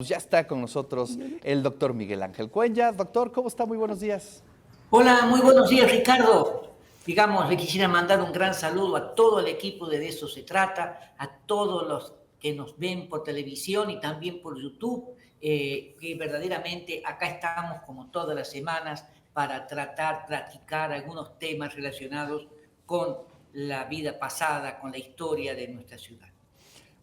Pues ya está con nosotros el doctor Miguel Ángel Cuenya. Doctor, ¿cómo está? Muy buenos días. Hola, muy buenos días, Ricardo. Le quisiera mandar un gran saludo a todo el equipo De Eso Se Trata, a todos los que nos ven por televisión y también por YouTube, que verdaderamente acá estamos como todas las semanas para platicar algunos temas relacionados con la vida pasada, con la historia de nuestra ciudad. Y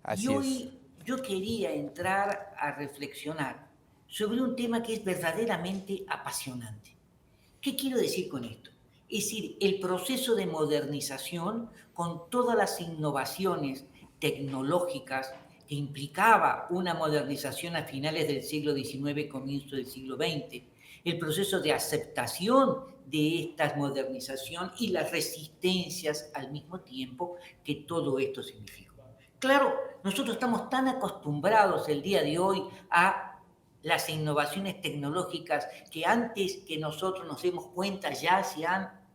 Así es. hoy yo quería entrar a reflexionar sobre un tema que es verdaderamente apasionante. ¿Qué quiero decir con esto? Es decir, el proceso de modernización con todas las innovaciones tecnológicas que implicaba una modernización a finales del siglo XIX, comienzo del siglo XX, el proceso de aceptación de esta modernización y las resistencias al mismo tiempo que todo esto significó. Claro, nosotros estamos tan acostumbrados el día de hoy a las innovaciones tecnológicas que antes que nosotros nos demos cuenta ya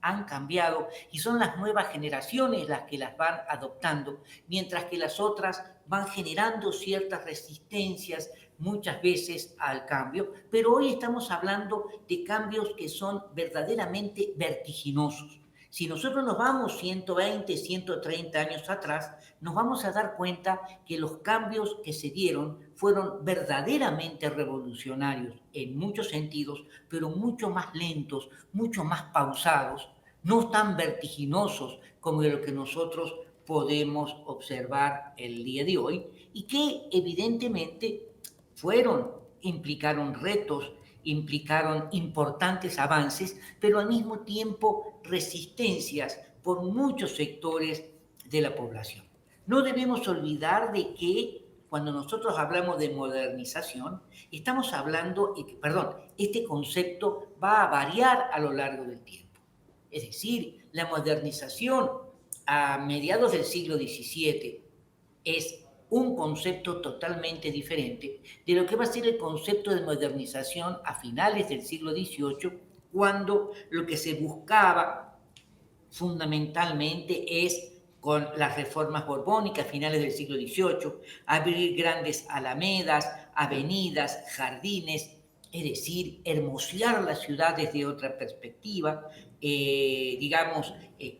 han cambiado y son las nuevas generaciones las que las van adoptando, mientras que las otras van generando ciertas resistencias muchas veces al cambio, pero hoy estamos hablando de cambios que son verdaderamente vertiginosos. Si nosotros nos vamos 120, 130 años atrás, nos vamos a dar cuenta que los cambios que se dieron fueron verdaderamente revolucionarios en muchos sentidos, pero mucho más lentos, mucho más pausados, no tan vertiginosos como de lo que nosotros podemos observar el día de hoy y que evidentemente implicaron retos, implicaron importantes avances, pero al mismo tiempo resistencias por muchos sectores de la población. No debemos olvidar de que cuando nosotros hablamos de modernización, estamos hablando, este concepto va a variar a lo largo del tiempo. Es decir, la modernización a mediados del siglo XVII es un concepto totalmente diferente de lo que va a ser el concepto de modernización a finales del siglo XVIII, cuando lo que se buscaba fundamentalmente es con las reformas borbónicas a finales del siglo XVIII, abrir grandes alamedas, avenidas, jardines, es decir, hermosear la ciudad desde otra perspectiva,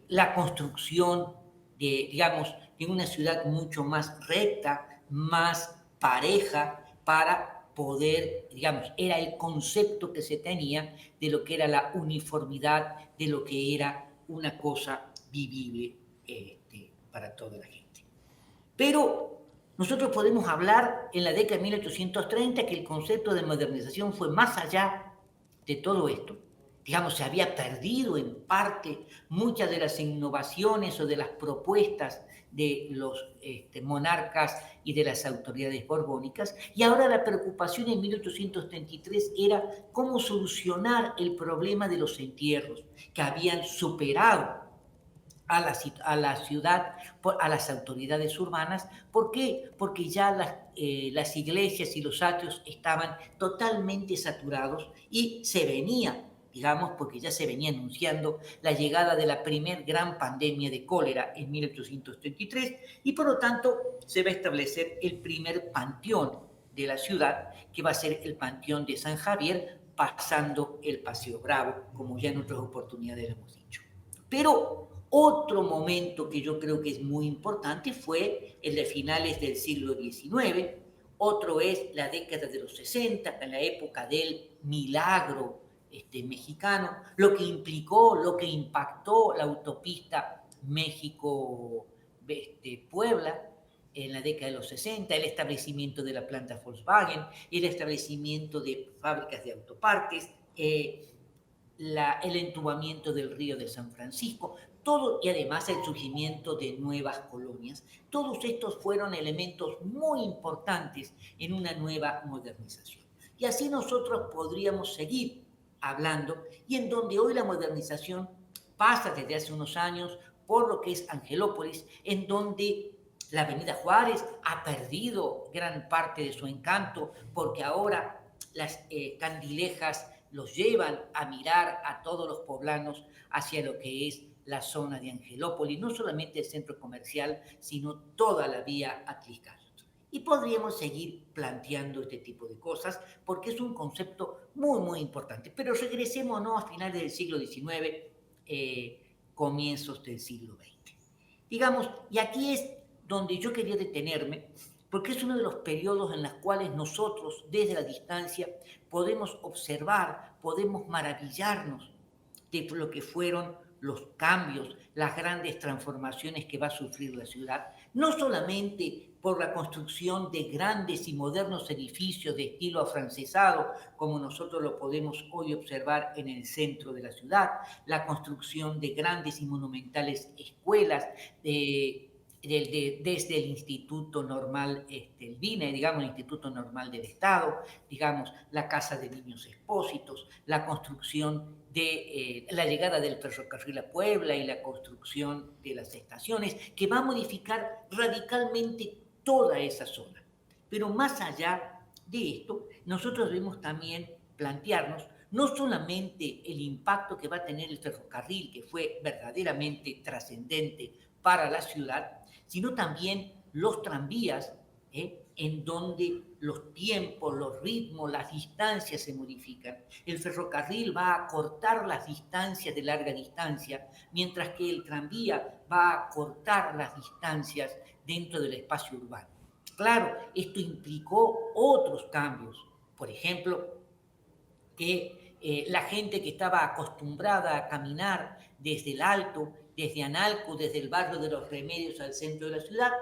la construcción de una ciudad mucho más recta, más pareja, para poder, era el concepto que se tenía de lo que era la uniformidad, de lo que era una cosa vivible para toda la gente. Pero nosotros podemos hablar en la década de 1830 que el concepto de modernización fue más allá de todo esto. Se había perdido en parte muchas de las innovaciones o de las propuestas de los monarcas y de las autoridades borbónicas, y ahora la preocupación en 1833 era cómo solucionar el problema de los entierros que habían superado a la ciudad, a las autoridades urbanas. ¿Por qué? Porque ya las iglesias y los atrios estaban totalmente saturados y se venía, porque ya se venía anunciando la llegada de la primer gran pandemia de cólera en 1833 y por lo tanto se va a establecer el primer panteón de la ciudad, que va a ser el Panteón de San Javier, pasando el Paseo Bravo, como ya en otras oportunidades hemos dicho. Pero otro momento que yo creo que es muy importante fue el de finales del siglo XIX, otro es la década de los 60, en la época del milagro mexicano, lo que implicó, lo que impactó la autopista México-Puebla en la década de los 60, el establecimiento de la planta Volkswagen, el establecimiento de fábricas de autopartes, el entubamiento del río de San Francisco, todo, y además el surgimiento de nuevas colonias. Todos estos fueron elementos muy importantes en una nueva modernización. Y así nosotros podríamos seguir hablando, y en donde hoy la modernización pasa desde hace unos años por lo que es Angelópolis, en donde la Avenida Juárez ha perdido gran parte de su encanto, porque ahora las candilejas los llevan a mirar a todos los poblanos hacia lo que es la zona de Angelópolis, no solamente el centro comercial, sino toda la vía Atliscaya. Y podríamos seguir planteando este tipo de cosas porque es un concepto muy, muy importante. Pero regresémonos a finales del siglo XIX, comienzos del siglo XX. Digamos, y aquí es donde yo quería detenerme, porque es uno de los periodos en los cuales nosotros, desde la distancia, podemos observar, podemos maravillarnos de lo que fueron los cambios, las grandes transformaciones que va a sufrir la ciudad, no solamente por la construcción de grandes y modernos edificios de estilo afrancesado, como nosotros lo podemos hoy observar en el centro de la ciudad, la construcción de grandes y monumentales escuelas, desde el Instituto Normal, el BINE, digamos, el Instituto Normal del Estado, digamos, la Casa de Niños Expósitos, la construcción de la llegada del ferrocarril a Puebla y la construcción de las estaciones, que va a modificar radicalmente toda esa zona. Pero más allá de esto, nosotros debemos también plantearnos no solamente el impacto que va a tener el ferrocarril, que fue verdaderamente trascendente para la ciudad, sino también los tranvías, en donde los tiempos, los ritmos, las distancias se modifican. El ferrocarril va a cortar las distancias de larga distancia, mientras que el tranvía va a cortar las distancias dentro del espacio urbano. Claro, esto implicó otros cambios. Por ejemplo, que la gente que estaba acostumbrada a caminar desde el Alto, desde Analco, desde el barrio de los Remedios al centro de la ciudad,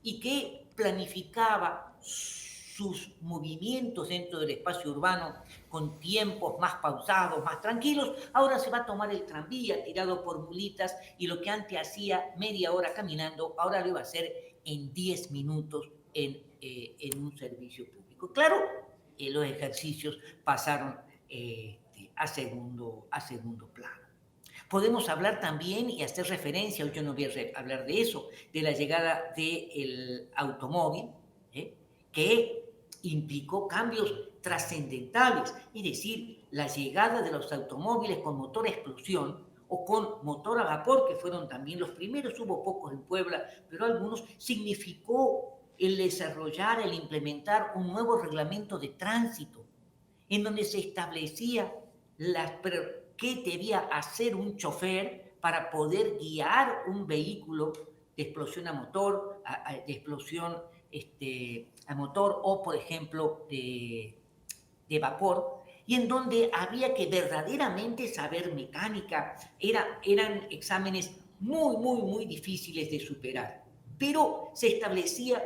y que planificaba sus movimientos dentro del espacio urbano con tiempos más pausados, más tranquilos, ahora se va a tomar el tranvía tirado por mulitas y lo que antes hacía media hora caminando, ahora lo va a hacer en 10 minutos en un servicio público. Claro, los ejercicios pasaron a segundo plano. Podemos hablar también y hacer referencia, hoy yo no voy a hablar de eso, de la llegada del automóvil, que implicó cambios trascendentales, es decir, la llegada de los automóviles con motor a explosión o con motor a vapor, que fueron también los primeros, hubo pocos en Puebla, pero algunos, significó el desarrollar, el implementar un nuevo reglamento de tránsito, en donde se establecía qué debía hacer un chofer para poder guiar un vehículo de explosión a motor, de explosión a motor o, por ejemplo, de vapor, y en donde había que verdaderamente saber mecánica. Eran exámenes muy, muy, muy difíciles de superar, pero se establecía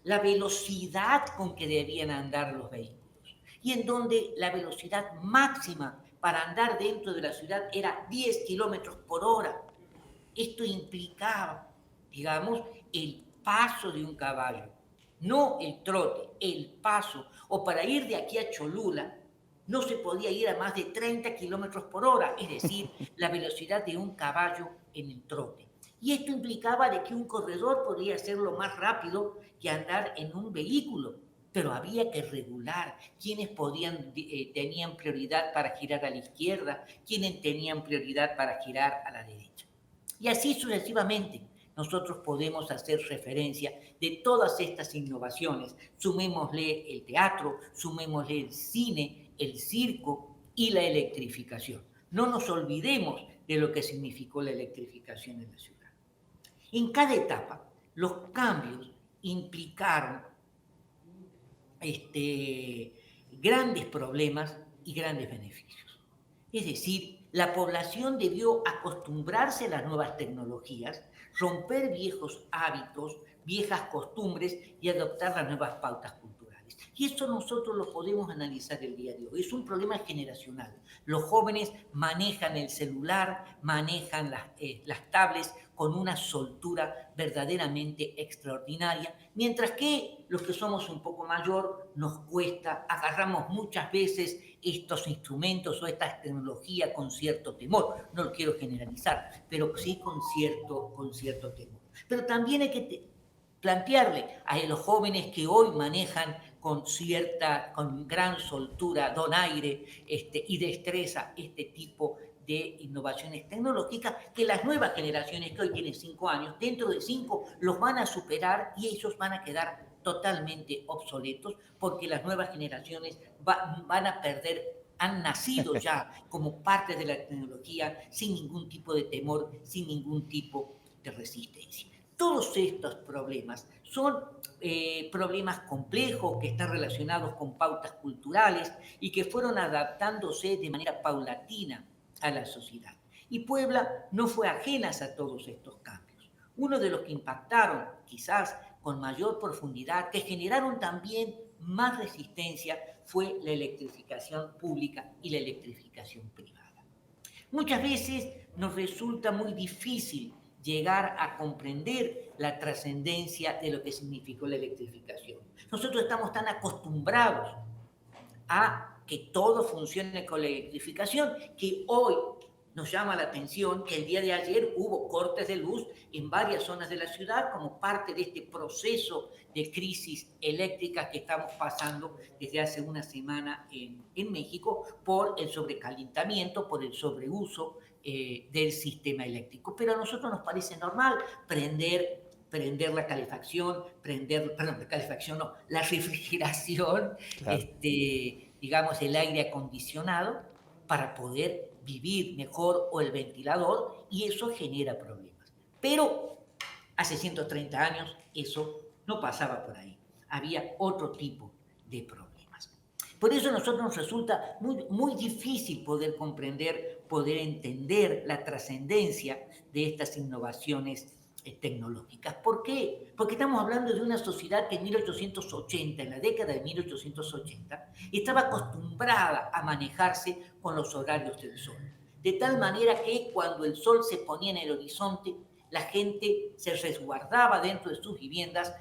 la velocidad con que debían andar los vehículos y en donde la velocidad máxima para andar dentro de la ciudad era 10 kilómetros por hora. Esto implicaba, digamos, el paso de un caballo, no el trote, el paso. O para ir de aquí a Cholula, no se podía ir a más de 30 kilómetros por hora, es decir, la velocidad de un caballo en el trote. Y esto implicaba de que un corredor podía hacerlo más rápido que andar en un vehículo, pero había que regular quiénes tenían prioridad para girar a la izquierda, quiénes tenían prioridad para girar a la derecha. Y así sucesivamente nosotros podemos hacer referencia de todas estas innovaciones. Sumémosle el teatro, sumémosle el cine, el circo y la electrificación. No nos olvidemos de lo que significó la electrificación en la ciudad. En cada etapa, los cambios implicaron grandes problemas y grandes beneficios. Es decir, la población debió acostumbrarse a las nuevas tecnologías, romper viejos hábitos, viejas costumbres y adoptar las nuevas pautas culturales. Y eso nosotros lo podemos analizar el día de hoy. Es un problema generacional. Los jóvenes manejan el celular, manejan las tablets con una soltura verdaderamente extraordinaria, mientras que los que somos un poco mayor nos cuesta, agarramos muchas veces estos instrumentos o esta tecnología con cierto temor. No lo quiero generalizar, pero sí con cierto temor. Pero también hay que plantearle a los jóvenes que hoy manejan con gran soltura, donaire y destreza este tipo de innovaciones tecnológicas, que las nuevas generaciones que hoy tienen 5 años, dentro de 5 los van a superar y ellos van a quedar totalmente obsoletos porque las nuevas generaciones van a perder, han nacido ya como parte de la tecnología sin ningún tipo de temor, sin ningún tipo de resistencia. Todos estos problemas son problemas complejos que están relacionados con pautas culturales y que fueron adaptándose de manera paulatina a la sociedad. Y Puebla no fue ajena a todos estos cambios. Uno de los que impactaron quizás con mayor profundidad, que generaron también más resistencia, fue la electrificación pública y la electrificación privada. Muchas veces nos resulta muy difícil llegar a comprender la trascendencia de lo que significó la electrificación. Nosotros estamos tan acostumbrados a que todo funcione con la electrificación que hoy nos llama la atención que el día de ayer hubo cortes de luz en varias zonas de la ciudad como parte de este proceso de crisis eléctrica que estamos pasando desde hace una semana en México por el sobrecalentamiento, por el sobreuso del sistema eléctrico. Pero a nosotros nos parece normal prender la calefacción, perdón, la calefacción no, la refrigeración, Claro. digamos, el aire acondicionado para poder vivir mejor o el ventilador y eso genera problemas. Pero hace 130 años eso no pasaba por ahí. Había otro tipo de problemas. Por eso a nosotros nos resulta muy, muy difícil poder comprender, poder entender la trascendencia de estas innovaciones tecnológicas. ¿Por qué? Porque estamos hablando de una sociedad que en 1880, en la década de 1880, estaba acostumbrada a manejarse con los horarios del sol. De tal manera que cuando el sol se ponía en el horizonte, la gente se resguardaba dentro de sus viviendas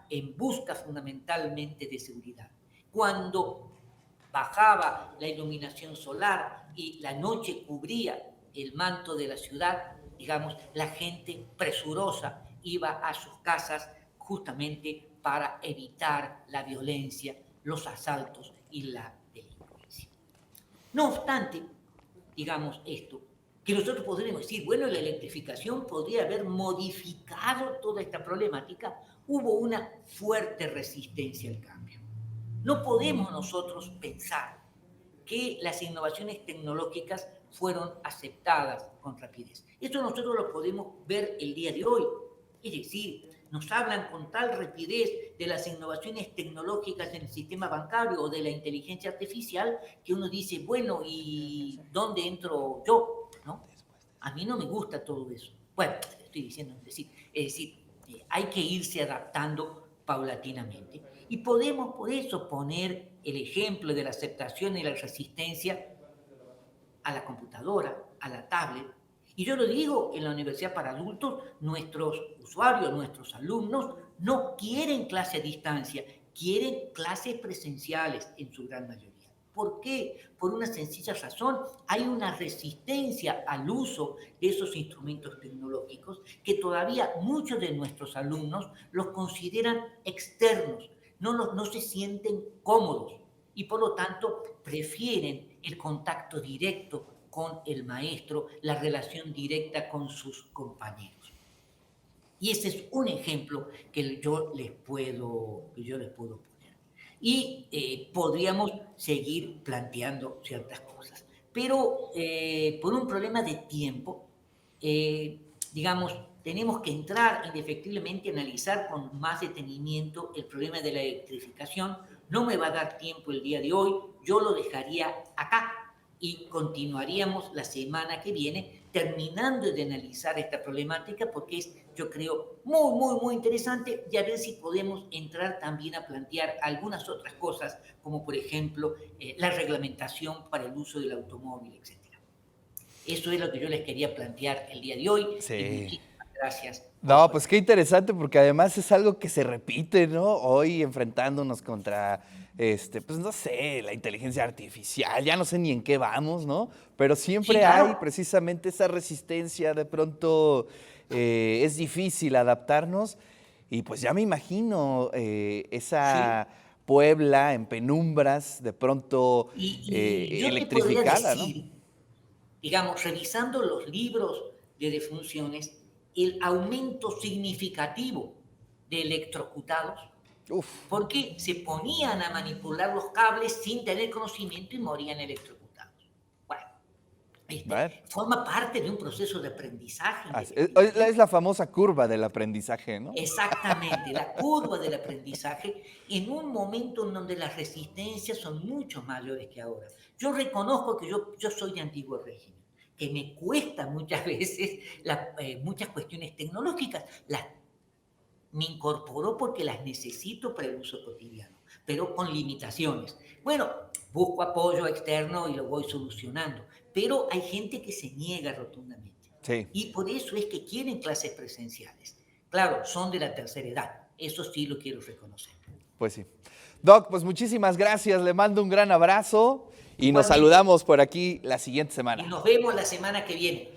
en busca fundamentalmente de seguridad. Cuando bajaba la iluminación solar y la noche cubría el manto de la ciudad, digamos, la gente presurosa iba a sus casas justamente para evitar la violencia, los asaltos y la delincuencia. No obstante, digamos esto, que nosotros podríamos decir, bueno, la electrificación podría haber modificado toda esta problemática, hubo una fuerte resistencia al cambio. No podemos nosotros pensar que las innovaciones tecnológicas fueron aceptadas con rapidez. Esto nosotros lo podemos ver el día de hoy. Es decir, nos hablan con tal rapidez de las innovaciones tecnológicas en el sistema bancario o de la inteligencia artificial que uno dice, bueno, ¿y dónde entro yo? ¿No? A mí no me gusta todo eso. Bueno, estoy diciendo, hay que irse adaptando paulatinamente. Y podemos por eso poner el ejemplo de la aceptación y la resistencia a la computadora, a la tablet. Y yo lo digo, en la universidad para adultos, nuestros usuarios, nuestros alumnos, no quieren clase a distancia, quieren clases presenciales en su gran mayoría. ¿Por qué? Por una sencilla razón, hay una resistencia al uso de esos instrumentos tecnológicos que todavía muchos de nuestros alumnos los consideran externos, no se sienten cómodos y por lo tanto prefieren el contacto directo con el maestro, la relación directa con sus compañeros. Y ese es un ejemplo que yo les puedo poner. Y podríamos seguir planteando ciertas cosas. Pero por un problema de tiempo, digamos, tenemos que entrar indefectiblemente a analizar con más detenimiento el problema de la electrificación. No me va a dar tiempo el día de hoy, yo lo dejaría acá y continuaríamos la semana que viene terminando de analizar esta problemática porque es, yo creo, muy, muy, muy interesante y a ver si podemos entrar también a plantear algunas otras cosas, como por ejemplo la reglamentación para el uso del automóvil, etc. Eso es lo que yo les quería plantear el día de hoy y Sí. muchísimas gracias por No, su pues atención. qué interesante, porque además es algo que se repite, ¿no? Hoy enfrentándonos contra, pues no sé, la inteligencia artificial, ya no sé ni en qué vamos, ¿no? Pero Sí, siempre hay claro. precisamente esa resistencia, de pronto es difícil adaptarnos y pues ya me imagino Sí. esa Puebla en penumbras, de pronto Y yo te podría electrificada, ¿no? decir, digamos, revisando los libros de defunciones, el aumento significativo de electrocutados, Uf, porque se ponían a manipular los cables sin tener conocimiento y morían electrocutados. Bueno, a ver. forma parte de un proceso de aprendizaje Es la famosa curva del aprendizaje, ¿no? Exactamente, la curva del aprendizaje en un momento en donde las resistencias son mucho mayores que ahora. Yo reconozco que yo soy de antiguo régimen, que me cuesta muchas veces muchas cuestiones tecnológicas, me incorporo porque las necesito para el uso cotidiano, pero con limitaciones. Bueno, busco apoyo externo y lo voy solucionando, pero hay gente que se niega rotundamente. Sí, Y por eso es que quieren clases presenciales. Claro, son de la tercera edad, eso sí lo quiero reconocer. pues sí. Doc, pues muchísimas gracias, le mando un gran abrazo y nos Igualmente, saludamos por aquí la siguiente y semana. nos vemos la semana que viene.